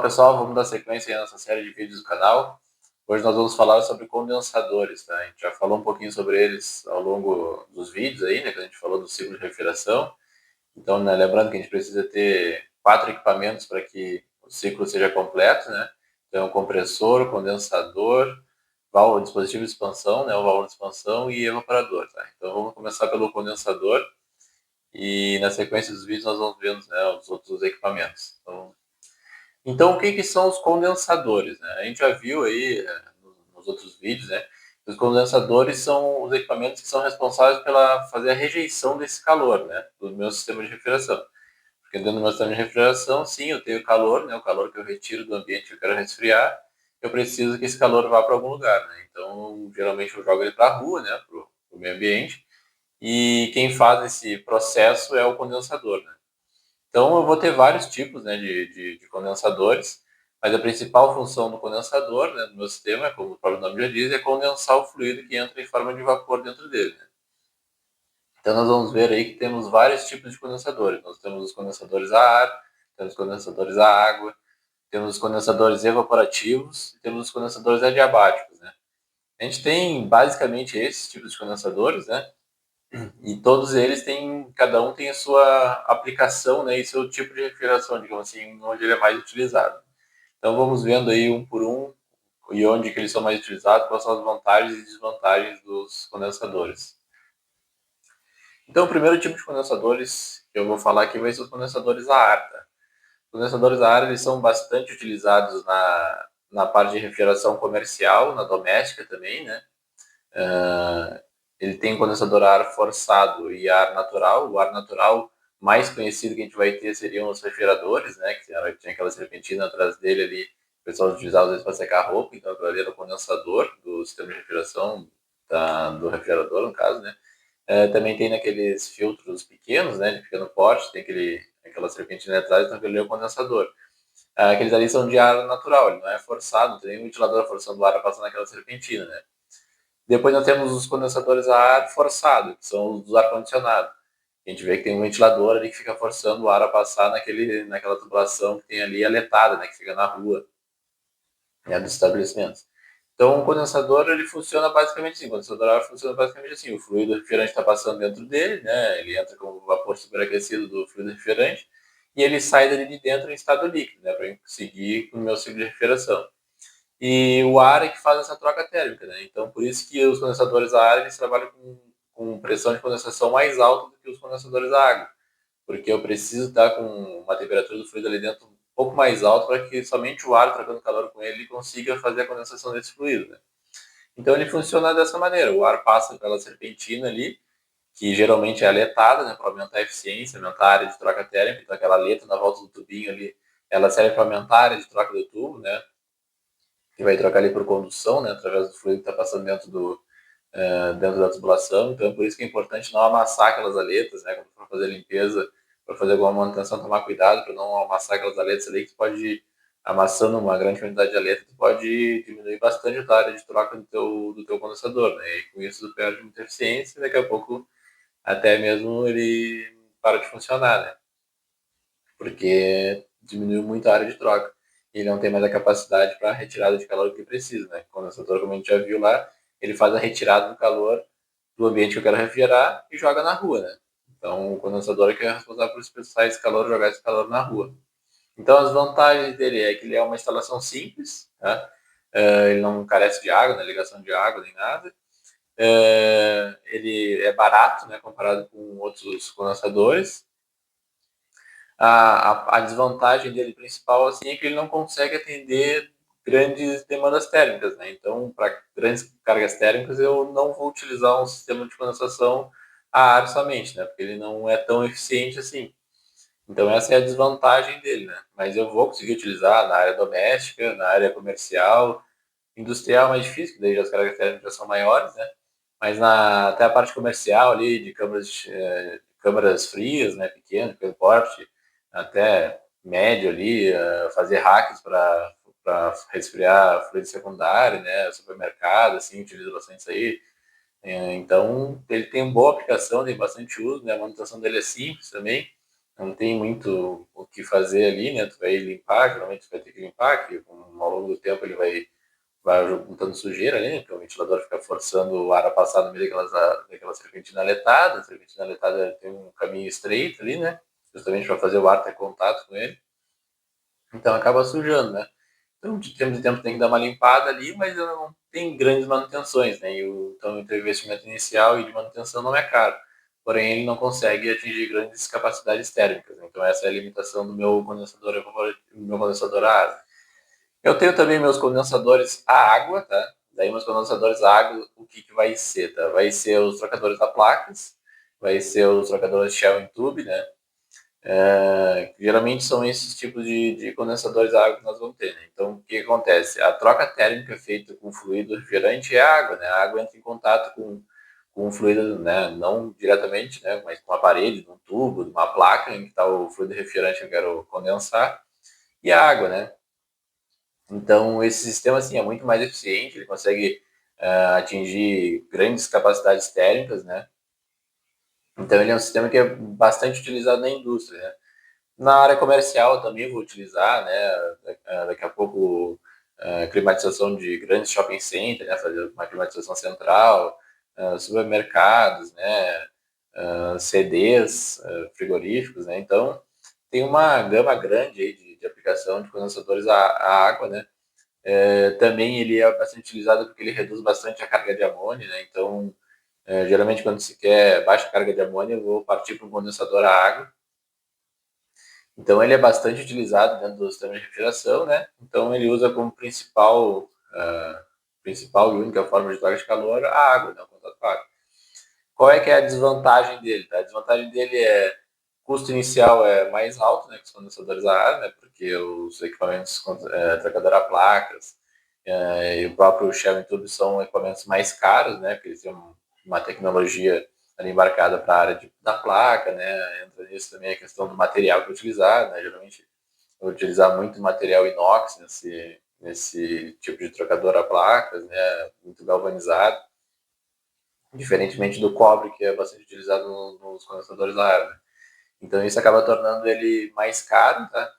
pessoal, vamos dar sequência aí nessa série de vídeos do canal. Hoje nós vamos falar sobre condensadores, tá? A gente já falou um pouquinho sobre eles ao longo dos vídeos aí, né? Que a gente falou do ciclo de refrigeração. Então, né, lembrando que a gente precisa ter 4 equipamentos para que o ciclo seja completo, né? Então, compressor, condensador, válvula, dispositivo de expansão, né? O válvula de expansão e evaporador, tá? Então, vamos começar pelo condensador e na sequência dos vídeos nós vamos vendo, né, os outros equipamentos. Então, o que, que são os condensadores? Né? A gente já viu aí nos outros vídeos, né? Que os condensadores são os equipamentos que são responsáveis pela fazer a rejeição desse calor, né? Do meu sistema de refrigeração. Porque dentro do meu sistema de refrigeração, sim, eu tenho calor, né? O calor que eu retiro do ambiente que eu quero resfriar, eu preciso que esse calor vá para algum lugar, né? Então, geralmente eu jogo ele para a rua, né? Para o meio ambiente. E quem faz esse processo é o condensador, né? Então, eu vou ter vários tipos, né, de condensadores, mas a principal função do condensador, né, do meu sistema, como o próprio nome já diz, é condensar o fluido que entra em forma de vapor dentro dele. Né? Então, nós vamos ver aí que temos vários tipos de condensadores. Nós temos os condensadores a ar, temos os condensadores a água, temos os condensadores evaporativos e temos os condensadores adiabáticos. Né? A gente tem basicamente esses tipos de condensadores, né? E todos eles têm, cada um tem a sua aplicação, né, e seu tipo de refrigeração, digamos assim, onde ele é mais utilizado. Então vamos vendo aí um por um e onde que eles são mais utilizados, quais são as vantagens e desvantagens dos condensadores. Então o primeiro tipo de condensadores que eu vou falar aqui vai ser os condensadores a ar. Tá? Os condensadores a ar eles são bastante utilizados na parte de refrigeração comercial, na doméstica também, né? Ele tem condensador a ar forçado e ar natural. O ar natural mais conhecido que a gente vai ter seriam os refrigeradores, né? Que tinha aquela serpentina atrás dele ali, o pessoal utilizava às vezes para secar roupa, então aquilo ali era o condensador do sistema de refrigeração do refrigerador, no caso, né? Também tem naqueles filtros pequenos, né? De pequeno porte, tem aquela serpentina atrás, então aquele ali é o condensador. Aqueles ali são de ar natural, ele não é forçado, não tem nenhum ventilador forçando o ar a passar naquela serpentina, né? Depois nós temos os condensadores a ar forçado, que são os do ar-condicionado. A gente vê que tem um ventilador ali que fica forçando o ar a passar naquela tubulação que tem ali aletada, né, que fica na rua, né, dos estabelecimentos. Então, o condensador ele funciona basicamente assim. O condensador a ar funciona basicamente assim. O fluido refrigerante está passando dentro dele, né? Ele entra com o vapor superaquecido do fluido refrigerante e ele sai dali de dentro em estado líquido, né? Para seguir com o meu ciclo de refrigeração. E o ar é que faz essa troca térmica, né? Então, por isso que os condensadores a ar eles trabalham com pressão de condensação mais alta do que os condensadores a água, porque eu preciso estar com uma temperatura do fluido ali dentro um pouco mais alta para que somente o ar trocando calor com ele consiga fazer a condensação desse fluido, né? Então, ele funciona dessa maneira: o ar passa pela serpentina ali, que geralmente é aletada, né, para aumentar a eficiência, aumentar a área de troca térmica. Então, aquela aleta na volta do tubinho ali, ela serve para aumentar a área de troca do tubo, né? Que vai trocar ali por condução, né, através do fluido que está passando dentro da tubulação. Então, por isso que é importante não amassar aquelas aletas, né, quando for fazer limpeza, para fazer alguma manutenção, tomar cuidado para não amassar aquelas aletas ali, que tu pode, amassando uma grande quantidade de aletas, tu pode diminuir bastante a área de troca do teu condensador, né, e com isso tu perde muita eficiência e daqui a pouco até mesmo ele para de funcionar, né, porque diminuiu muito a área de troca. E ele não tem mais a capacidade para a retirada de calor que precisa, né? O condensador, como a gente já viu lá, ele faz a retirada do calor do ambiente que eu quero refrigerar e joga na rua, né? Então, o condensador é que é responsável por expulsar esse calor, jogar esse calor na rua. Então, as vantagens dele é que ele é uma instalação simples, tá? Ele não carece de água, né? Ligação de água, nem nada. Ele é barato, né? Comparado com outros condensadores. A desvantagem dele principal assim, é que ele não consegue atender grandes demandas térmicas. Né? Então, para grandes cargas térmicas, eu não vou utilizar um sistema de condensação a ar somente, né? Porque ele não é tão eficiente assim. Então, essa é a desvantagem dele. Né? Mas eu vou conseguir utilizar na área doméstica, na área comercial, industrial é mais difícil, daí as cargas térmicas são maiores, né? Mas até a parte comercial ali, de câmaras frias, né, pequenas, pelo porte, até médio ali, fazer hacks para resfriar fluido secundário, né, supermercado, assim, utiliza bastante isso aí. Então, ele tem boa aplicação, tem bastante uso, né, a manutenção dele é simples também, não tem muito o que fazer ali, né? Tu vai limpar, geralmente tu vai ter que limpar, que ao longo do tempo ele vai juntando sujeira ali, né? Porque o ventilador fica forçando o ar a passar no meio daquela serpentina letada. A serpentina letada tem um caminho estreito ali, né? Justamente para fazer o ar ter contato com ele. Então acaba sujando, né? Então, de tempo em tempo tem que dar uma limpada ali, mas não tem grandes manutenções, né? Então, o investimento inicial e de manutenção não é caro. Porém, ele não consegue atingir grandes capacidades térmicas. Então, essa é a limitação do meu condensador a ar. Eu tenho também meus condensadores a água, tá? Daí, meus condensadores a água, o que vai ser, tá? Vai ser os trocadores a placas, vai ser os trocadores Shell in Tube, né? Geralmente são esses tipos de condensadores a água que nós vamos ter, né? Então, o que acontece? A troca térmica feita com fluido refrigerante é a água, né? A água entra em contato com o fluido, né? Não diretamente, né? Mas com um aparelho, um tubo, uma placa em que está o fluido refrigerante que eu quero condensar e a água, né? Então, esse sistema, assim, é muito mais eficiente, ele consegue atingir grandes capacidades térmicas, né? Então, ele é um sistema que é bastante utilizado na indústria, né? Na área comercial também vou utilizar, né? Daqui a pouco climatização de grandes shopping centers, né? Fazer uma climatização central, supermercados, né? CDs, frigoríficos, né? Então tem uma gama grande aí de aplicação de condensadores a água, né? Também ele é bastante utilizado porque ele reduz bastante a carga de amônia, né? Então geralmente quando se quer baixa carga de amônia eu vou partir para um condensador a água. Então ele é bastante utilizado dentro do sistema de refrigeração, né? Então ele usa como principal e única forma de troca de calor a água, né? O contato com a água. Qual é que é a desvantagem dele? Tá? A desvantagem dele é custo inicial é mais alto, né, que os condensadores a ar, né? Porque os equipamentos trocador a placas e o próprio Shell Tube são equipamentos mais caros, né? Porque eles têm uma tecnologia ali embarcada para a área da placa, né? Entra nisso também a questão do material que é utilizado, né? Geralmente eu vou utilizar muito material inox nesse tipo de trocador a placas, né? Muito galvanizado, diferentemente do cobre que é bastante utilizado nos condensadores a ar, né? Então isso acaba tornando ele mais caro, tá?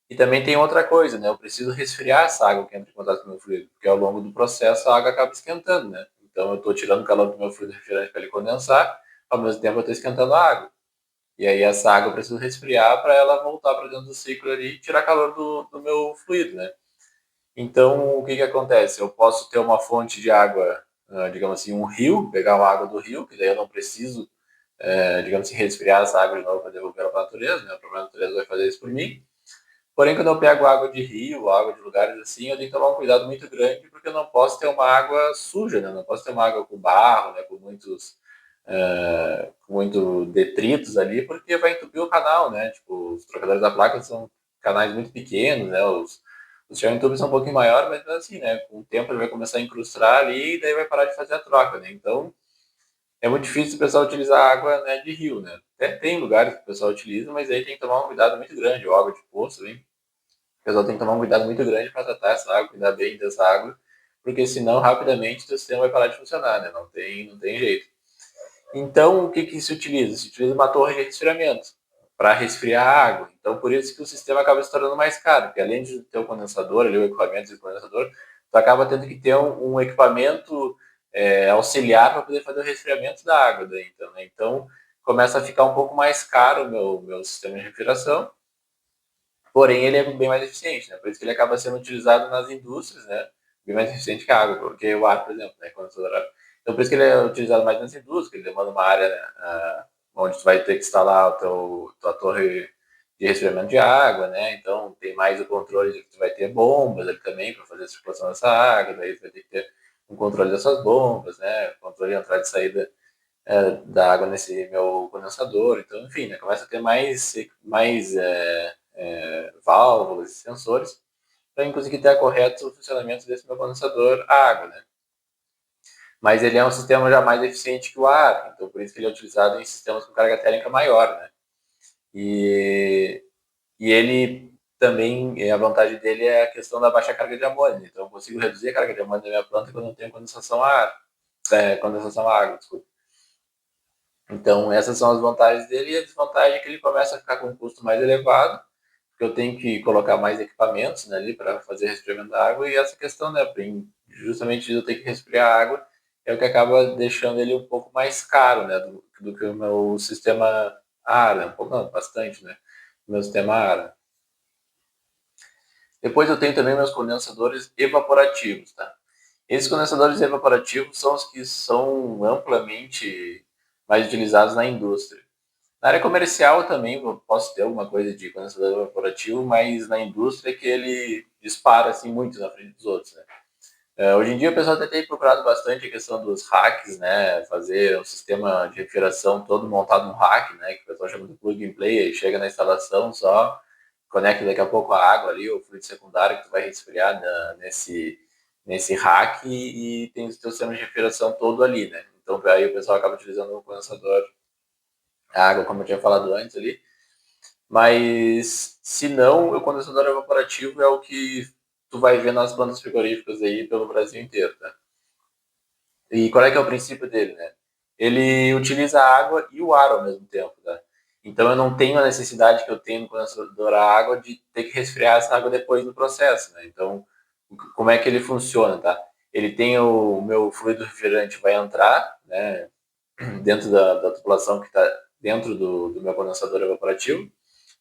E também tem outra coisa, né? Eu preciso resfriar essa água que entra em contato com o meu fluido, porque ao longo do processo a água acaba esquentando, né? Então eu estou tirando o calor do meu fluido refrigerante para ele condensar, ao mesmo tempo eu estou esquentando a água. E aí essa água eu preciso resfriar para ela voltar para dentro do ciclo ali e tirar calor do meu fluido, né? Então o que que acontece? Eu posso ter uma fonte de água, digamos assim, um rio, pegar uma água do rio, que daí eu não preciso, digamos assim, resfriar essa água de novo para devolver ela para a natureza, né? A própria natureza vai fazer isso por mim. Porém, quando eu pego água de rio, água de lugares assim, eu tenho que tomar um cuidado muito grande, porque eu não posso ter uma água suja, né? Eu não posso ter uma água com barro, né? Com muito detritos ali, porque vai entupir o canal, né? Tipo, os trocadores da placa são canais muito pequenos, né? Os chão tubos são um pouquinho maiores, mas assim, né? Com o tempo ele vai começar a incrustar ali e daí vai parar de fazer a troca, né? Então, é muito difícil o pessoal utilizar água, né, de rio, né? Até tem lugares que o pessoal utiliza, mas aí tem que tomar um cuidado muito grande, ou água de poço, hein? O pessoal tem que tomar um cuidado muito grande para tratar essa água, cuidar bem dessa água, porque senão rapidamente o sistema vai parar de funcionar, né? Não tem jeito. Então, o que, que se utiliza? Se utiliza uma torre de resfriamento para resfriar a água. Então, por isso que o sistema acaba se tornando mais caro, porque além de ter o condensador, ali, o equipamento de condensador, tu acaba tendo que ter um equipamento auxiliar para poder fazer o resfriamento da água. Daí, então, né? Então, começa a ficar um pouco mais caro o meu sistema de refrigeração, porém ele é bem mais eficiente, né? Por isso que ele acaba sendo utilizado nas indústrias, né? Bem mais eficiente que a água, porque o ar, por exemplo, né? Então por isso que ele é utilizado mais nas indústrias, ele demanda uma área onde tu vai ter que instalar tua torre de resfriamento de água, né? Então tem mais o controle de que tu vai ter bombas ali também para fazer a circulação dessa água, daí tu vai ter que ter um controle dessas bombas, né? Controle de entrada e saída da água nesse meu condensador. Então, enfim, né? Começa a ter mais válvulas e sensores para conseguir ter correto funcionamento desse meu condensador a água, né? Mas ele é um sistema já mais eficiente que o ar, então por isso que ele é utilizado em sistemas com carga térmica maior, né? E, e ele também, a vantagem dele é a questão da baixa carga de amônia, né? Então eu consigo reduzir a carga de amônia da minha planta quando eu tenho condensação a água, desculpa. Então, essas são as vantagens dele, e a desvantagem é que ele começa a ficar com um custo mais elevado, porque eu tenho que colocar mais equipamentos, né, ali para fazer resfriamento da água, e essa questão, né, justamente de eu ter que resfriar a água, é o que acaba deixando ele um pouco mais caro, né, do que o meu sistema ARA, um pouco não, bastante, né, o meu sistema ARA. Depois eu tenho também meus condensadores evaporativos, tá? Esses condensadores evaporativos são os que são amplamente mais utilizados na indústria. Na área comercial também eu posso ter alguma coisa de condensador evaporativo, mas na indústria é que ele dispara assim muito na frente dos outros, né? Hoje em dia o pessoal até tem procurado bastante a questão dos racks, né? Fazer um sistema de refrigeração todo montado no rack, né? Que o pessoal chama de plug and play, aí chega na instalação só, conecta daqui a pouco a água ali, o fluido secundário que tu vai resfriar nesse rack e tem o teu sistema de refrigeração todo ali, né? Então aí o pessoal acaba utilizando o condensador, a água, como eu tinha falado antes ali, mas se não, o condensador evaporativo é o que tu vai ver nas plantas frigoríficas aí pelo Brasil inteiro, tá? E qual é que é o princípio dele, né? Ele utiliza a água e o ar ao mesmo tempo, tá? Então eu não tenho a necessidade que eu tenho no condensador a água de ter que resfriar essa água depois do processo, né? Então, como é que ele funciona, tá? Ele tem o meu fluido refrigerante vai entrar, né, dentro da tubulação que está dentro do meu condensador evaporativo.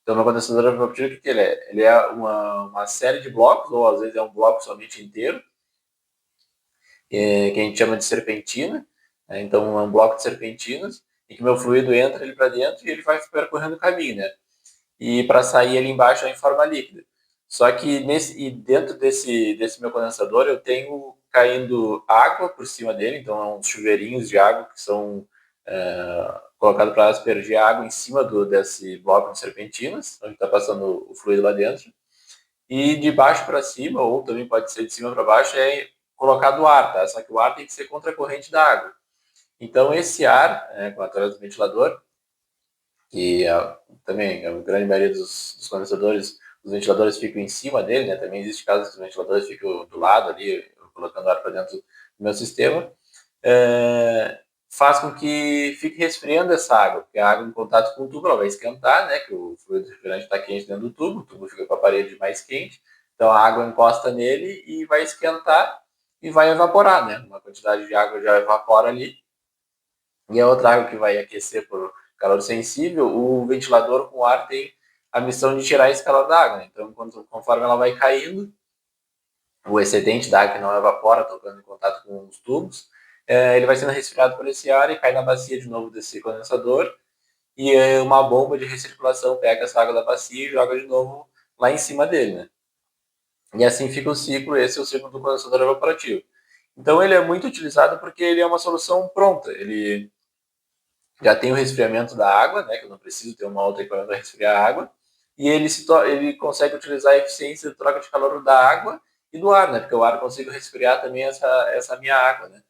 Então, meu condensador evaporativo, o que ele é? Ele é uma série de blocos, ou às vezes é um bloco somente inteiro, que a gente chama de serpentina. Né? Então, é um bloco de serpentinas, em que meu fluido entra ali para dentro e ele vai percorrendo o caminho, né? E para sair ali embaixo é em forma líquida. Só que dentro desse meu condensador eu tenho caindo água por cima dele, então é uns chuveirinhos de água que são colocados para aspergir água em cima desse bloco de serpentinas, onde está passando o fluido lá dentro. E de baixo para cima, ou também pode ser de cima para baixo, é colocado ar, tá? Só que o ar tem que ser contra a corrente da água. Então esse ar, através do ventilador, que também a grande maioria dos condensadores, os ventiladores ficam em cima dele, né? Também existe casos que os ventiladores ficam do lado ali, colocando ar para dentro do meu sistema, faz com que fique resfriando essa água, porque a água em contato com o tubo ela vai esquentar, né? Que o fluido refrigerante está quente dentro do tubo, o tubo fica com a parede mais quente, então a água encosta nele e vai esquentar e vai evaporar, né? Uma quantidade de água já evapora ali e a outra água que vai aquecer por calor sensível, o ventilador com ar tem a missão de tirar esse calor da água. Né? Então, conforme ela vai caindo, o excedente da água que não evapora, tocando em contato com os tubos, ele vai sendo resfriado por esse ar e cai na bacia de novo desse condensador. E uma bomba de recirculação pega essa água da bacia e joga de novo lá em cima dele. Né? E assim fica o ciclo, esse é o ciclo do condensador evaporativo. Então ele é muito utilizado porque ele é uma solução pronta. Ele já tem o resfriamento da água, né, que eu não preciso ter uma outra equipamento para resfriar a água, e ele consegue utilizar a eficiência de troca de calor da água e do ar, né, porque o ar consigo resfriar também essa minha água, né.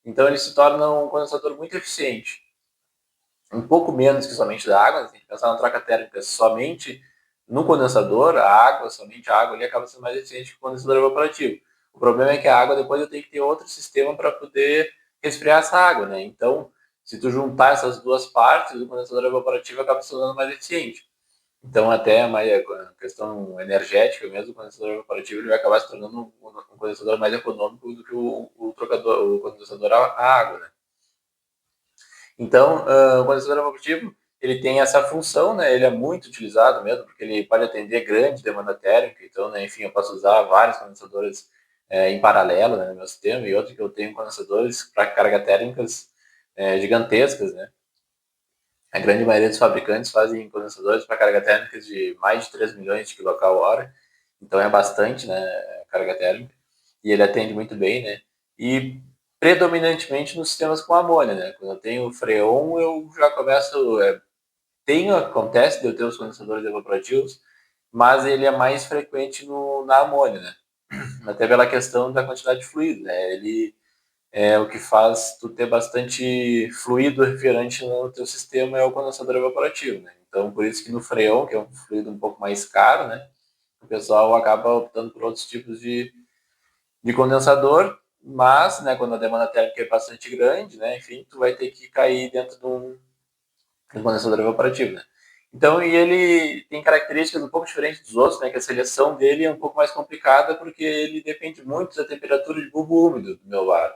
Então ele se torna um condensador muito eficiente, um pouco menos que somente da água, né, tem que pensar na troca térmica somente no condensador, somente a água ali acaba sendo mais eficiente que o condensador evaporativo. O problema é que a água depois eu tenho que ter outro sistema para poder resfriar essa água, né? Então, se tu juntar essas duas partes, o condensador evaporativo acaba se tornando mais eficiente. Então, até mais a questão energética mesmo, o condensador evaporativo ele vai acabar se tornando um condensador mais econômico do que o condensador a água, né? Então, o condensador evaporativo ele tem essa função, né? Ele é muito utilizado mesmo, porque ele pode atender grande demanda térmica. Então, né, enfim, eu posso usar vários condensadores em paralelo, né, no meu sistema, e outro que eu tenho condensadores para carga térmicas gigantescas, né? A grande maioria dos fabricantes fazem condensadores para carga térmica de mais de 3 milhões de kcal/hora, então é bastante, né, carga térmica, e ele atende muito bem, né? E predominantemente nos sistemas com amônia, né? Quando eu tenho freon, eu já começo, acontece de eu ter os condensadores evaporativos, mas ele é mais frequente na amônia, né? Até pela questão da quantidade de fluido, né? Ele é o que faz tu ter bastante fluido refrigerante no teu sistema é o condensador evaporativo, né? Então, por isso que no freon, que é um fluido um pouco mais caro, né? O pessoal acaba optando por outros tipos de condensador, mas, né, quando a demanda térmica é bastante grande, né? Enfim, tu vai ter que cair dentro um condensador evaporativo, né? Então, e ele tem características um pouco diferentes dos outros, né? Que a seleção dele é um pouco mais complicada porque ele depende muito da temperatura de bulbo úmido do meu ar.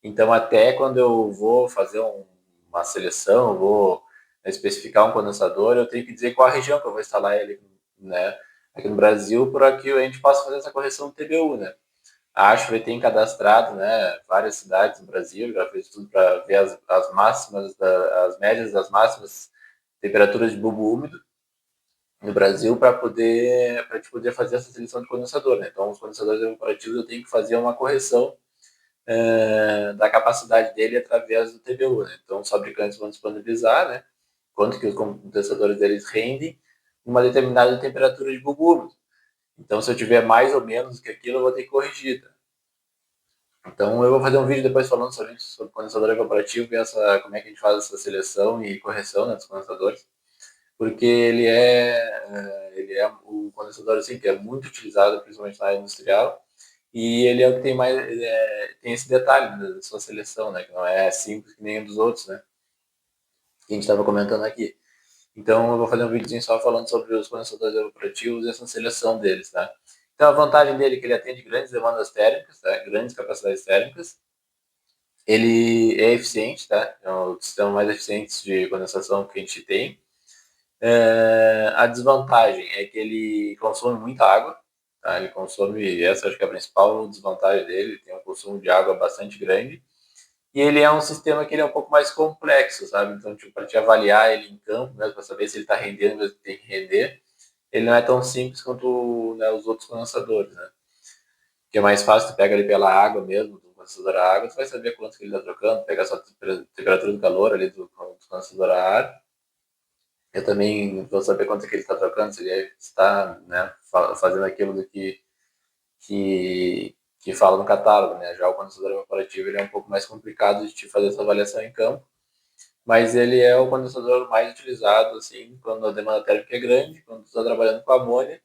Então, até quando eu vou fazer uma seleção, eu vou especificar um condensador, eu tenho que dizer qual a região que eu vou instalar ele, né? Aqui no Brasil, para que a gente possa fazer essa correção do TBU, né? A Ashway tem cadastrado, né, várias cidades no Brasil, já fez tudo para ver as máximas, as médias das máximas temperaturas de bulbo úmido no Brasil para te poder fazer essa seleção de condensador, né? Então, os condensadores evaporativos eu tenho que fazer uma correção da capacidade dele através do TBU, né? Então, os fabricantes vão disponibilizar, né, quanto que os condensadores deles rendem uma determinada temperatura de bulbo úmido. Então, se eu tiver mais ou menos do que aquilo, eu vou ter que corrigir, tá? Então, eu vou fazer um vídeo depois falando sobre condensador evaporativo e como é que a gente faz essa seleção e correção, né, dos condensadores, porque ele é o condensador assim, que é muito utilizado, principalmente na área industrial, e ele é o que tem mais, tem esse detalhe, né, da sua seleção, né, que não é simples que nem um dos outros, né, que a gente estava comentando aqui. Então, eu vou fazer um videozinho só falando sobre os condensadores evaporativos e essa seleção deles, tá? Então, a vantagem dele é que ele atende grandes demandas térmicas, tá? Grandes capacidades térmicas. Ele é eficiente, tá? É o sistema mais eficiente de condensação que a gente tem. A desvantagem é que ele consome muita água, tá? Ele consome, essa acho que é a principal desvantagem dele, ele tem um consumo de água bastante grande. E ele é um sistema que ele é um pouco mais complexo, sabe? Então, tipo, para te avaliar ele em campo, né, para saber se ele está rendendo mesmo que tem que render, ele não é tão simples quanto, né, os outros condensadores, né? Que é mais fácil, tu pega ali pela água mesmo, do condensador a água, tu vai saber quanto que ele está trocando, pegar só a temperatura do calor ali do condensador a ar. Eu também vou saber quanto que ele está trocando, se ele está, né, fazendo aquilo que fala no catálogo, né? Já o condensador evaporativo ele é um pouco mais complicado de te fazer essa avaliação em campo, mas ele é o condensador mais utilizado, assim, quando a demanda térmica é grande, quando tu está trabalhando com amônia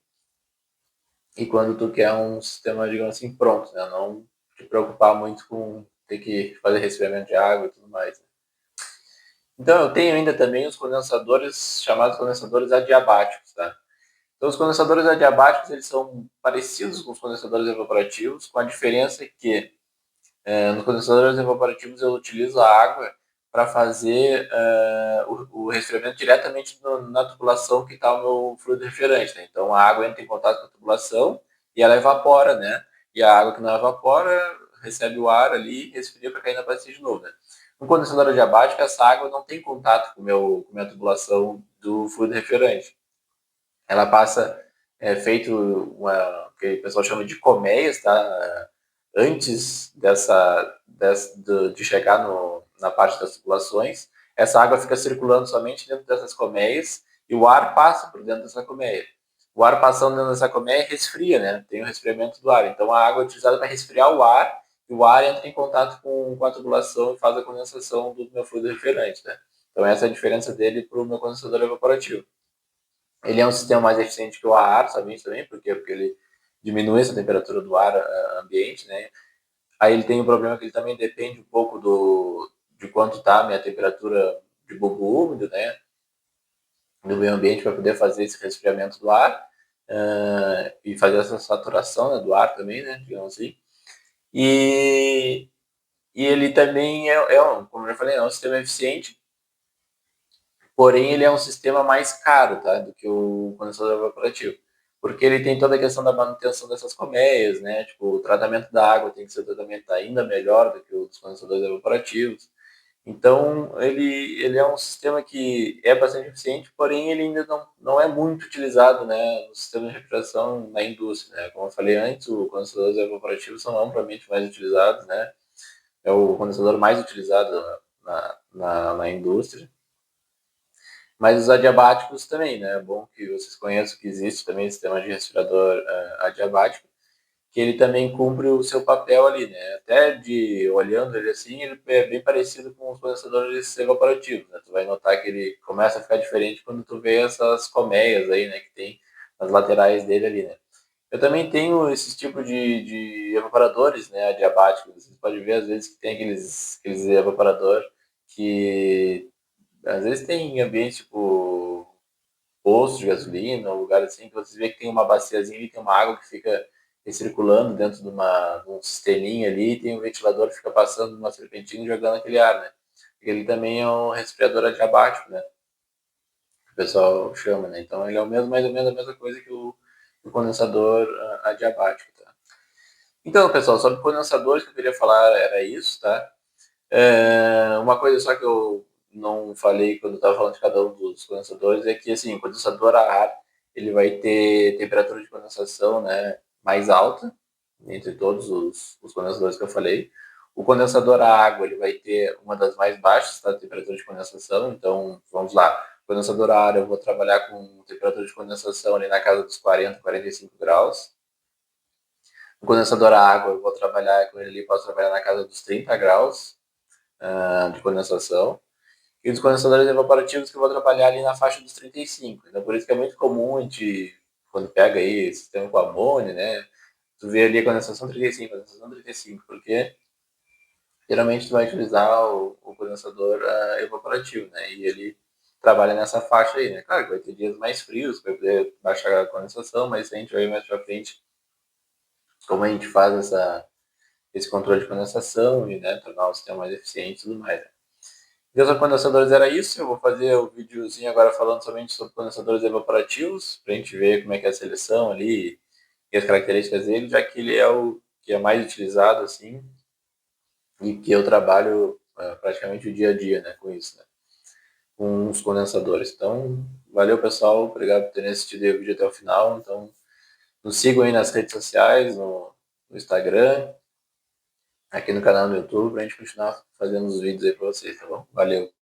e quando tu quer um sistema, digamos assim, pronto, né? Não te preocupar muito com ter que fazer resfriamento de água e tudo mais. Né? Então, eu tenho ainda também os condensadores, chamados condensadores adiabáticos, tá? Então, os condensadores adiabáticos, eles são parecidos com os condensadores evaporativos, com a diferença que nos condensadores evaporativos eu utilizo a água para fazer o resfriamento diretamente na tubulação que está o meu fluido refrigerante. Né? Então, a água entra em contato com a tubulação e ela evapora, né? E a água que não evapora recebe o ar ali e resfria para cair na bacia de novo. Né? No condensador adiabático, essa água não tem contato com a minha tubulação do fluido refrigerante. Ela passa feito que o pessoal chama de colmeias, tá? Antes de chegar na parte das tubulações, essa água fica circulando somente dentro dessas colmeias e o ar passa por dentro dessa colmeia. O ar passando dentro dessa colmeia resfria, né? Tem o resfriamento do ar. Então a água é utilizada para resfriar o ar e o ar entra em contato com a tubulação e faz a condensação do meu fluido refrigerante, né? Então essa é a diferença dele para o meu condensador evaporativo. Ele é um sistema mais eficiente que o ar, sabe isso também? Por quê? Porque ele diminui essa temperatura do ar ambiente, né? Aí ele tem um problema que ele também depende um pouco de quanto está a minha temperatura de bulbo úmido, né? Do meio ambiente para poder fazer esse resfriamento do ar e fazer essa saturação, né, do ar também, né? Digamos assim. E, e ele também como eu já falei, é um sistema eficiente, porém ele é um sistema mais caro, tá, do que o condensador evaporativo, porque ele tem toda a questão da manutenção dessas colmeias, né, tipo, o tratamento da água tem que ser um tratamento ainda melhor do que os condensadores evaporativos, então ele é um sistema que é bastante eficiente, porém ele ainda não é muito utilizado, né, no sistema de refrigeração na indústria, né, como eu falei antes, os condensadores evaporativos são amplamente mais utilizados, né, é o condensador mais utilizado na indústria, mas os adiabáticos também, né? É bom que vocês conheçam que existe também o sistema de respirador adiabático, que ele também cumpre o seu papel ali, né? Até de olhando ele assim, ele é bem parecido com os condensadores evaporativos, né? Tu vai notar que ele começa a ficar diferente quando tu vê essas colmeias aí, né? Que tem nas laterais dele ali, né? Eu também tenho esse tipo de evaporadores, né? Adiabáticos. Você pode ver às vezes que tem aqueles evaporador que Às vezes tem ambiente tipo posto de gasolina, ou lugar assim, que você vê que tem uma baciazinha e tem uma água que fica recirculando dentro de um sisteminha ali, e tem um ventilador que fica passando uma serpentina e jogando aquele ar, né? Ele também é um resfriador adiabático, né? Que o pessoal chama, né? Então ele é o mesmo, mais ou menos a mesma coisa que o condensador adiabático, tá? Então, pessoal, sobre condensadores que eu queria falar era isso, tá? Uma coisa só que eu não falei quando eu estava falando de cada um dos condensadores é que, assim, o condensador a ar, ele vai ter temperatura de condensação, né, mais alta, entre todos os condensadores que eu falei. O condensador a água, ele vai ter uma das mais baixas, tá, temperatura de condensação. Então, vamos lá. O condensador a ar, eu vou trabalhar com temperatura de condensação ali na casa dos 40, 45 graus. O condensador a água, eu vou trabalhar com ele ali, posso trabalhar na casa dos 30 graus de condensação. E os condensadores evaporativos que eu vou trabalhar ali na faixa dos 35. Então, por isso que é muito comum a gente, quando pega aí sistema com amônia, né? Tu vê ali a condensação 35, condensação 35, porque geralmente tu vai utilizar o condensador evaporativo, né? E ele trabalha nessa faixa aí, né? Claro que vai ter dias mais frios, vai poder baixar a condensação, mas a gente vai ver mais pra frente como a gente faz esse controle de condensação e, né, tornar o sistema mais eficiente e tudo mais, né? Meus condensadores era isso. Eu vou fazer o videozinho agora falando somente sobre condensadores evaporativos, para a gente ver como é que é a seleção ali e as características dele, já que ele é o que é mais utilizado assim e que eu trabalho praticamente o dia a dia, né, com isso, né, com os condensadores. Então, valeu pessoal, obrigado por terem assistido o vídeo até o final. Então, nos sigam aí nas redes sociais, no Instagram, aqui no canal do YouTube, para a gente continuar fazendo os vídeos aí para vocês, tá bom? Valeu!